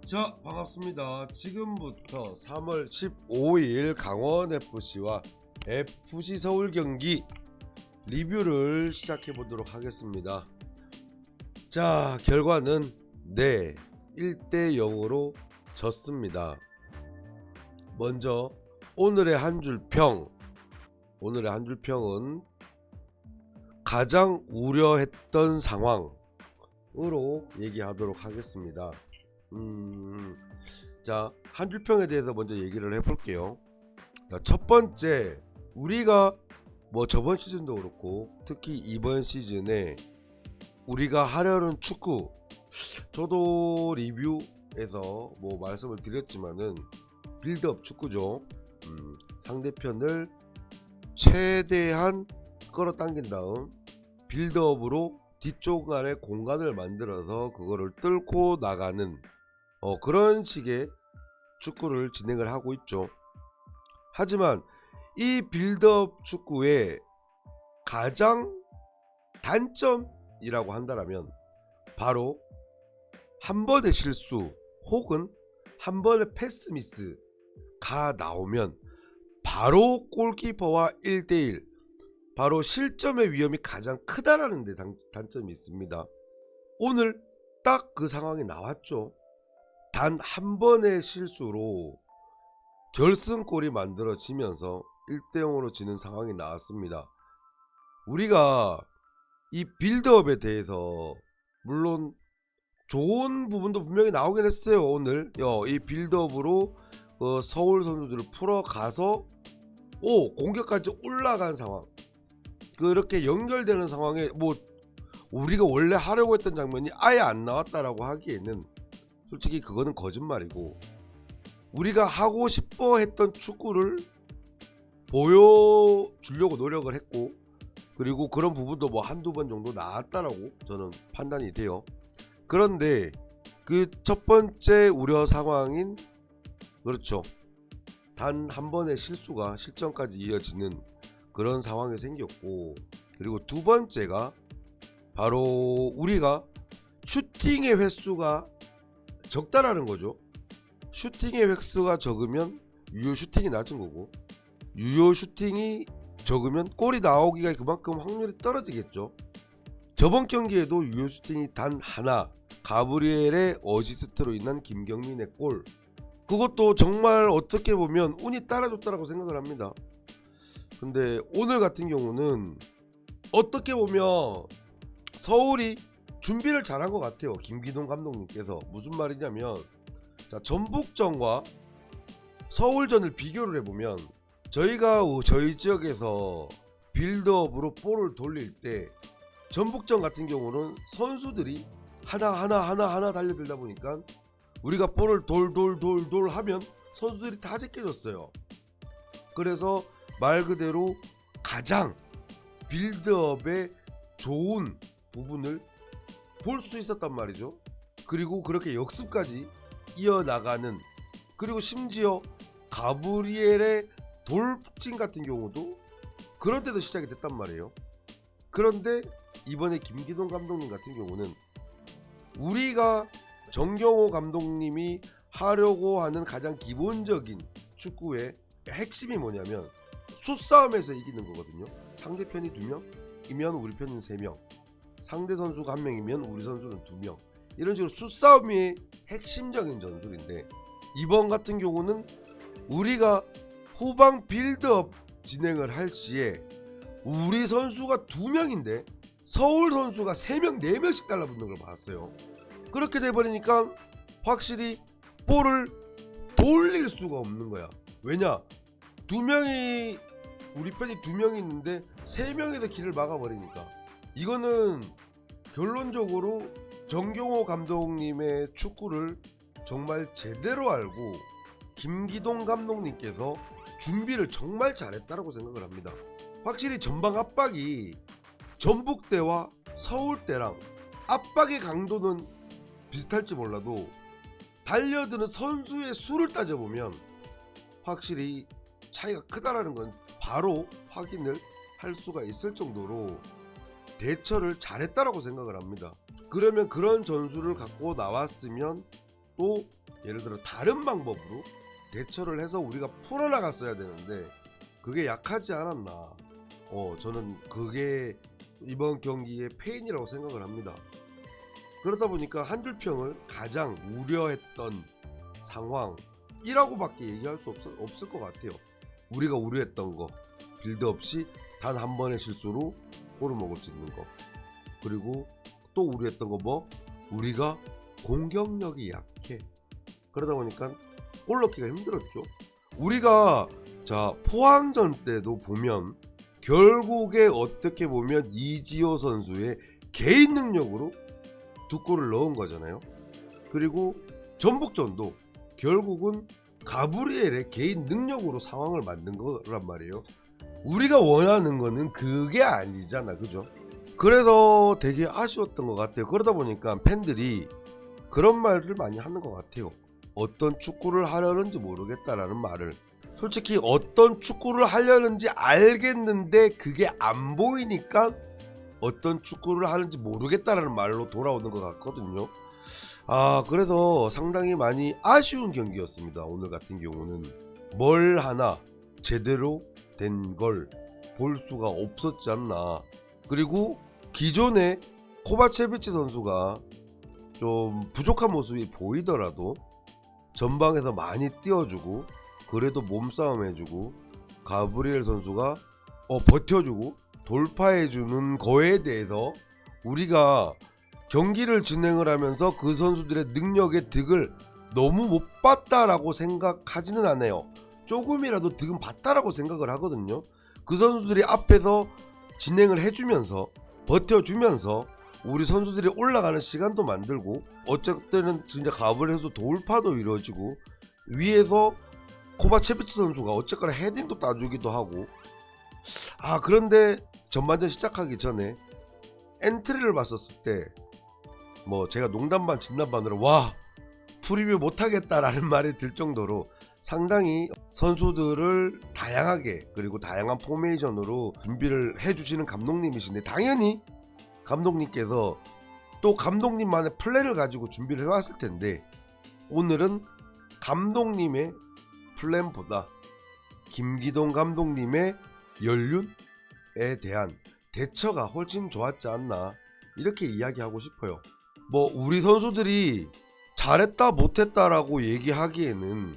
자, 반갑습니다. 지금부터 3월 15일 강원FC와 FC서울 경기 리뷰를 시작해 보도록 하겠습니다. 자, 결과는 1대 0으로 졌습니다. 먼저 오늘의 한 줄 평. 오늘의 한 줄 평은 가장 우려했던 상황으로 얘기하도록 하겠습니다. 자, 한 줄 평에 대해서 먼저 얘기를 해볼게요. 자, 첫 번째, 우리가 저번 시즌도 그렇고 특히 이번 시즌에 우리가 하려는 축구, 저도 리뷰에서 말씀을 드렸지만은 빌드업 축구죠. 상대편을 최대한 끌어당긴 다음 빌드업으로 뒤쪽 안에 공간을 만들어서 그거를 뚫고 나가는 그런 식의 축구를 진행을 하고 있죠. 하지만 이 빌드업 축구의 가장 단점이라고 한다면 바로 한 번의 실수 혹은 한 번의 패스 미스가 나오면 바로 골키퍼와 1대1, 바로 실점의 위험이 가장 크다라는 데 단점이 있습니다. 오늘 딱 그 상황이 나왔죠. 단 한 번의 실수로 결승골이 만들어지면서 1대 0으로 지는 상황이 나왔습니다. 우리가 이 빌드업에 대해서 물론 좋은 부분도 분명히 나오긴 했어요. 오늘 이 빌드업으로 서울 선수들을 풀어가서 공격까지 올라간 상황, 그렇게 연결되는 상황에 우리가 원래 하려고 했던 장면이 아예 안 나왔다라고 하기에는 솔직히 그거는 거짓말이고, 우리가 하고 싶어 했던 축구를 보여주려고 노력을 했고, 그리고 그런 부분도 한두 번 정도 나왔다라고 저는 판단이 돼요. 그런데 그 첫 번째 우려 상황인, 그렇죠, 단 한 번의 실수가 실점까지 이어지는 그런 상황이 생겼고, 그리고 두 번째가 바로 우리가 슈팅의 횟수가 적다라는 거죠. 슈팅의 횟수가 적으면 유효 슈팅이 낮은 거고, 유효 슈팅이 적으면 골이 나오기가 그만큼 확률이 떨어지겠죠. 저번 경기에도 유효 슈팅이 단 하나, 가브리엘의 어시스트로 인한 김경민의 골, 그것도 정말 어떻게 보면 운이 따라줬다라고 생각을 합니다. 근데 오늘 같은 경우는 어떻게 보면 서울이 준비를 잘한 것 같아요. 김기동 감독님께서. 무슨 말이냐면, 자, 전북전과 서울전을 비교를 해보면 저희가 저희 지역에서 빌드업으로 볼을 돌릴 때 전북전 같은 경우는 선수들이 하나 달려들다 보니까 우리가 볼을 돌 하면 선수들이 다 제껴졌어요. 그래서 말 그대로 가장 빌드업의 좋은 부분을 볼 수 있었단 말이죠. 그리고 그렇게 역습까지 이어나가는, 그리고 심지어 가브리엘의 돌진 같은 경우도 그런 데도 시작이 됐단 말이에요. 그런데 이번에 김기동 감독님 같은 경우는 우리가 정경호 감독님이 하려고 하는 가장 기본적인 축구의 핵심이 뭐냐면 수싸움에서 이기는 거거든요. 상대편이 2명이면 우리 편은 3명, 상대 선수가 1명이면 우리 선수는 2명, 이런 식으로 수싸움이 핵심적인 전술인데, 이번 같은 경우는 우리가 후방 빌드업 진행을 할 시에 우리 선수가 2명인데 서울 선수가 3명 4명씩 달라붙는 걸 봤어요. 그렇게 돼버리니까 확실히 볼을 돌릴 수가 없는 거야. 왜냐, 2명이, 우리 편이 2명이 있는데 3명에서 길을 막아버리니까. 이거는 결론적으로 정경호 감독님의 축구를 정말 제대로 알고 김기동 감독님께서 준비를 정말 잘했다고 생각을 합니다. 확실히 전방 압박이 전북 때와 서울 때랑 압박의 강도는 비슷할지 몰라도 달려드는 선수의 수를 따져보면 확실히 차이가 크다라는 건 바로 확인을 할 수가 있을 정도로 대처를 잘했다라고 생각을 합니다. 그러면 그런 전술을 갖고 나왔으면 또 예를 들어 다른 방법으로 대처를 해서 우리가 풀어나갔어야 되는데 그게 약하지 않았나. 저는 그게 이번 경기의 패인이라고 생각을 합니다. 그러다 보니까 한줄평을 가장 우려했던 상황이라고밖에 얘기할 수 없을 것 같아요. 우리가 우려했던 거, 빌드 없이 단 한 번의 실수로 골을 먹을 수 있는 거, 그리고 또 우려했던 거 뭐? 우리가 공격력이 약해. 그러다 보니까 골 넣기가 힘들었죠. 우리가 자 포항전 때도 보면 결국에 어떻게 보면 이지호 선수의 개인 능력으로 두 골을 넣은 거잖아요. 그리고 전북전도 결국은 가브리엘의 개인 능력으로 상황을 만든 거란 말이에요. 우리가 원하는 거는 그게 아니잖아, 그죠? 그래서 되게 아쉬웠던 것 같아요. 그러다 보니까 팬들이 그런 말을 많이 하는 것 같아요. 어떤 축구를 하려는지 모르겠다라는 말을. 솔직히 어떤 축구를 하려는지 알겠는데 그게 안 보이니까 어떤 축구를 하는지 모르겠다라는 말로 돌아오는 것 같거든요. 그래서 상당히 많이 아쉬운 경기였습니다. 오늘 같은 경우는 뭘 하나 제대로 된 걸 볼 수가 없었지 않나. 그리고 기존에 코바체비치 선수가 좀 부족한 모습이 보이더라도 전방에서 많이 띄워주고 그래도 몸싸움 해주고 가브리엘 선수가 버텨주고 돌파해주는 거에 대해서 우리가 경기를 진행을 하면서 그 선수들의 능력의 득을 너무 못 봤다라고 생각하지는 않아요. 조금이라도 득은 봤다라고 생각을 하거든요. 그 선수들이 앞에서 진행을 해주면서 버텨주면서 우리 선수들이 올라가는 시간도 만들고 어쨌든 진짜 가브리엘에서 돌파도 이루어지고 위에서 코바체비치 선수가 어쨌거나 헤딩도 따주기도 하고. 그런데 전반전 시작하기 전에 엔트리를 봤었을 때 뭐 제가 농담반 진담반으로 와 프리뷰 못하겠다라는 말이 들 정도로 상당히 선수들을 다양하게 그리고 다양한 포메이션으로 준비를 해주시는 감독님이신데 당연히 감독님께서 또 감독님만의 플랜을 가지고 준비를 해왔을 텐데 오늘은 감독님의 플랜보다 김기동 감독님의 연륜에 대한 대처가 훨씬 좋았지 않나 이렇게 이야기하고 싶어요. 뭐 우리 선수들이 잘했다 못했다라고 얘기하기에는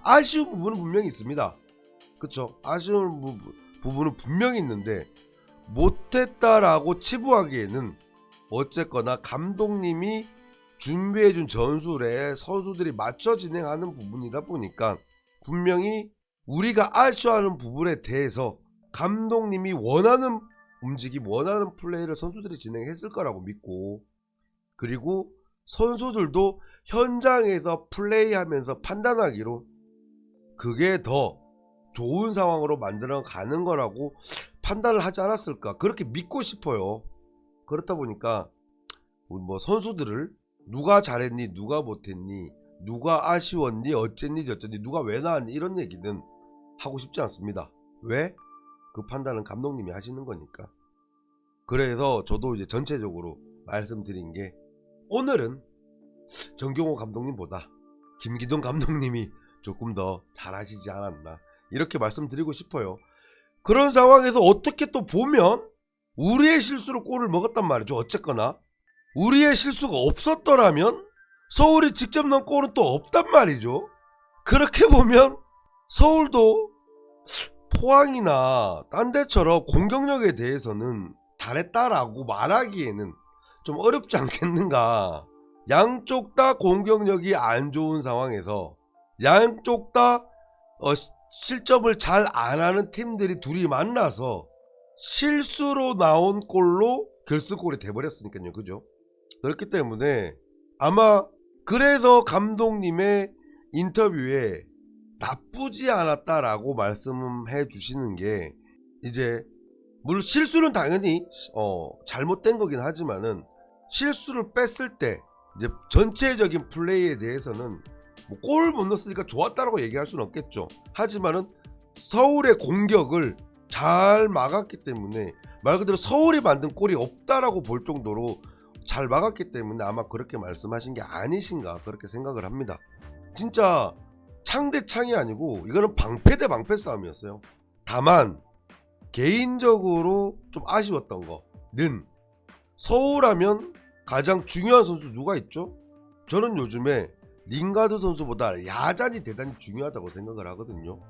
아쉬운 부분은 분명히 있습니다. 그쵸? 아쉬운 부분은 분명히 있는데 못했다라고 치부하기에는 어쨌거나 감독님이 준비해준 전술에 선수들이 맞춰 진행하는 부분이다 보니까 분명히 우리가 아쉬워하는 부분에 대해서 감독님이 원하는 움직임, 원하는 플레이를 선수들이 진행했을 거라고 믿고 그리고 선수들도 현장에서 플레이하면서 판단하기로 그게 더 좋은 상황으로 만들어 가는 거라고 판단을 하지 않았을까 그렇게 믿고 싶어요. 그렇다 보니까 뭐 선수들을 누가 잘했니 누가 못했니 누가 아쉬웠니 어쨌니 저쨌니 누가 왜 나왔니 이런 얘기는 하고 싶지 않습니다. 왜? 그 판단은 감독님이 하시는 거니까. 그래서 저도 이제 전체적으로 말씀드린 게 오늘은 정경호 감독님보다 김기동 감독님이 조금 더 잘하시지 않았나 이렇게 말씀드리고 싶어요. 그런 상황에서 어떻게 또 보면 우리의 실수로 골을 먹었단 말이죠. 어쨌거나 우리의 실수가 없었더라면 서울이 직접 넣은 골은 또 없단 말이죠. 그렇게 보면 서울도 포항이나 딴 데처럼 공격력에 대해서는 잘했다라고 말하기에는 좀 어렵지 않겠는가. 양쪽 다 공격력이 안 좋은 상황에서 양쪽 다 실점을 잘 안 하는 팀들이 둘이 만나서 실수로 나온 골로 결승골이 돼버렸으니까요. 그죠? 그렇기 때문에 아마 그래서 감독님의 인터뷰에 나쁘지 않았다라고 말씀해 주시는 게 이제 물론 실수는 당연히 잘못된 거긴 하지만은 실수를 뺐을 때 이제 전체적인 플레이에 대해서는 뭐 골 못 넣었으니까 좋았다라고 얘기할 수는 없겠죠. 하지만은 서울의 공격을 잘 막았기 때문에 말 그대로 서울이 만든 골이 없다라고 볼 정도로 잘 막았기 때문에 아마 그렇게 말씀하신 게 아니신가 그렇게 생각을 합니다. 진짜 창 대 창이 아니고 이거는 방패 대 방패 싸움이었어요. 다만 개인적으로 좀 아쉬웠던 거는 서울하면 가장 중요한 선수 누가 있죠? 저는 요즘에 링가드 선수보다 야잔이 대단히 중요하다고 생각을 하거든요.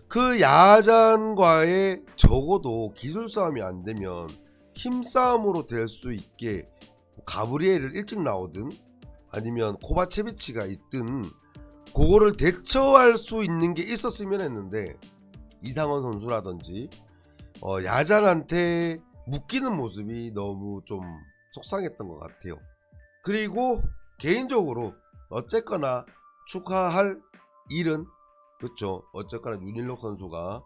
그 야잔과의 적어도 기술 싸움이 안 되면 힘싸움으로 될 수 있게 가브리엘을 일찍 나오든 아니면 코바체비치가 있든 그거를 대처할 수 있는 게 있었으면 했는데 이상원 선수라든지 야잔한테 묶이는 모습이 너무 좀 속상했던 것 같아요. 그리고 개인적으로 어쨌거나 축하할 일은 그렇죠. 어쨌거나 윤일록 선수가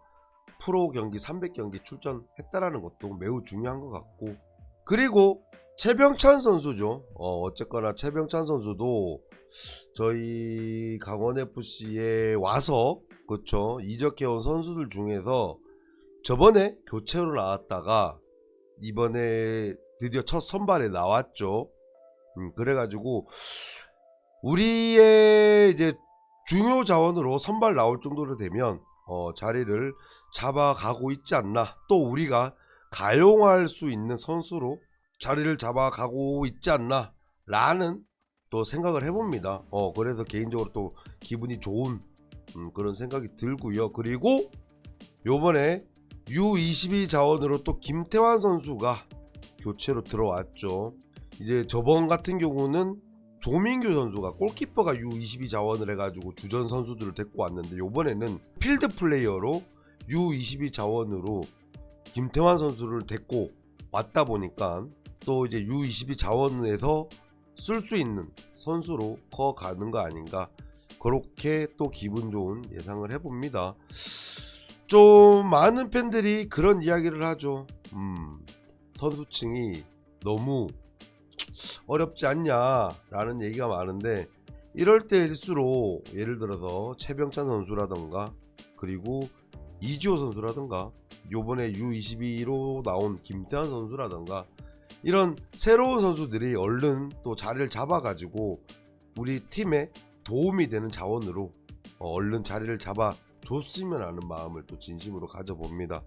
프로 경기 300경기 출전했다라는 것도 매우 중요한 것 같고, 그리고 최병찬 선수죠. 어쨌거나 최병찬 선수도 저희 강원FC에 와서 그렇죠. 이적해온 선수들 중에서 저번에 교체로 나왔다가 이번에 드디어 첫 선발에 나왔죠. 그래가지고 우리의 이제 중요 자원으로 선발 나올 정도로 되면 자리를 잡아가고 있지 않나, 또 우리가 가용할 수 있는 선수로 자리를 잡아가고 있지 않나 라는 또 생각을 해봅니다. 그래서 개인적으로 또 기분이 좋은 그런 생각이 들고요. 그리고 요번에 U22 자원으로 또 김태환 선수가 교체로 들어왔죠. 이제 저번 같은 경우는 조민규 선수가 골키퍼가 U22 자원을 해가지고 주전 선수들을 데리고 왔는데, 요번에는 필드 플레이어로 U22 자원으로 김태환 선수를 데리고 왔다 보니까 또 이제 U22 자원에서 쓸 수 있는 선수로 커가는 거 아닌가, 그렇게 또 기분 좋은 예상을 해봅니다. 좀 많은 팬들이 그런 이야기를 하죠. 선수층이 너무 어렵지 않냐 라는 얘기가 많은데, 이럴 때일수록 예를 들어서 최병찬 선수라던가 그리고 이지호 선수라던가 요번에 U22로 나온 김태환 선수라던가 이런 새로운 선수들이 얼른 또 자리를 잡아가지고 우리 팀에 도움이 되는 자원으로 얼른 자리를 잡아 줬으면 하는 마음을 또 진심으로 가져봅니다.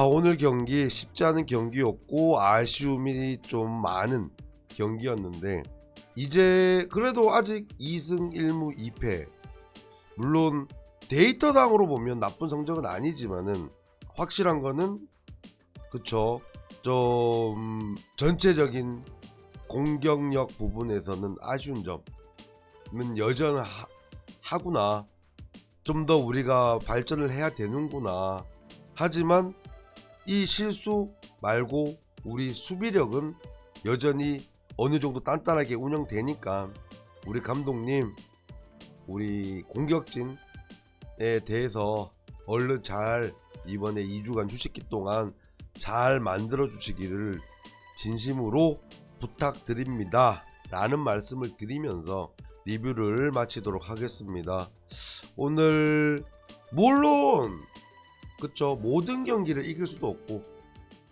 오늘 경기 쉽지 않은 경기였고 아쉬움이 좀 많은 경기였는데, 이제 그래도 아직 2승 1무 2패, 물론 데이터상으로 보면 나쁜 성적은 아니지만은 확실한 거는 그쵸, 좀 전체적인 공격력 부분에서는 아쉬운 점은 여전하구나, 좀 더 우리가 발전을 해야 되는구나. 하지만 이 실수 말고 우리 수비력은 여전히 어느 정도 단단하게 운영되니까 우리 감독님, 우리 공격진에 대해서 얼른 잘 이번에 2주간 휴식기 동안 잘 만들어 주시기를 진심으로 부탁드립니다 라는 말씀을 드리면서 리뷰를 마치도록 하겠습니다. 오늘 물론 그쵸, 모든 경기를 이길 수도 없고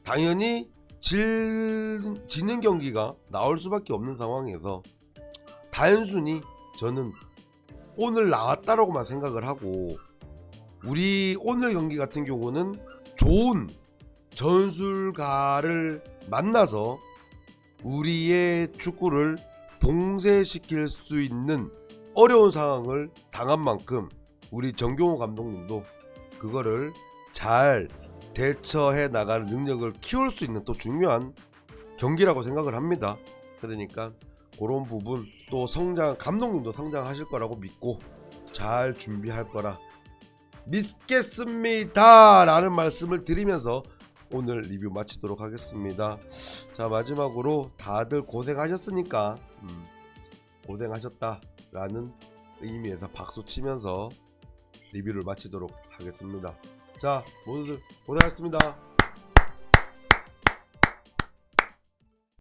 당연히 지는 경기가 나올 수밖에 없는 상황에서 단순히 저는 오늘 나왔다라고만 생각을 하고, 우리 오늘 경기 같은 경우는 좋은 전술가를 만나서 우리의 축구를 봉쇄시킬 수 있는 어려운 상황을 당한 만큼 우리 정경호 감독님도 그거를 잘 대처해 나가는 능력을 키울 수 있는 또 중요한 경기라고 생각을 합니다. 그러니까 그런 부분 또 감독님도 성장하실 거라고 믿고 잘 준비할 거라 믿겠습니다 라는 말씀을 드리면서 오늘 리뷰 마치도록 하겠습니다. 자, 마지막으로 다들 고생하셨으니까 고생하셨다 라는 의미에서 박수 치면서 리뷰를 마치도록 하겠습니다. 자, 모두들 고생하셨습니다.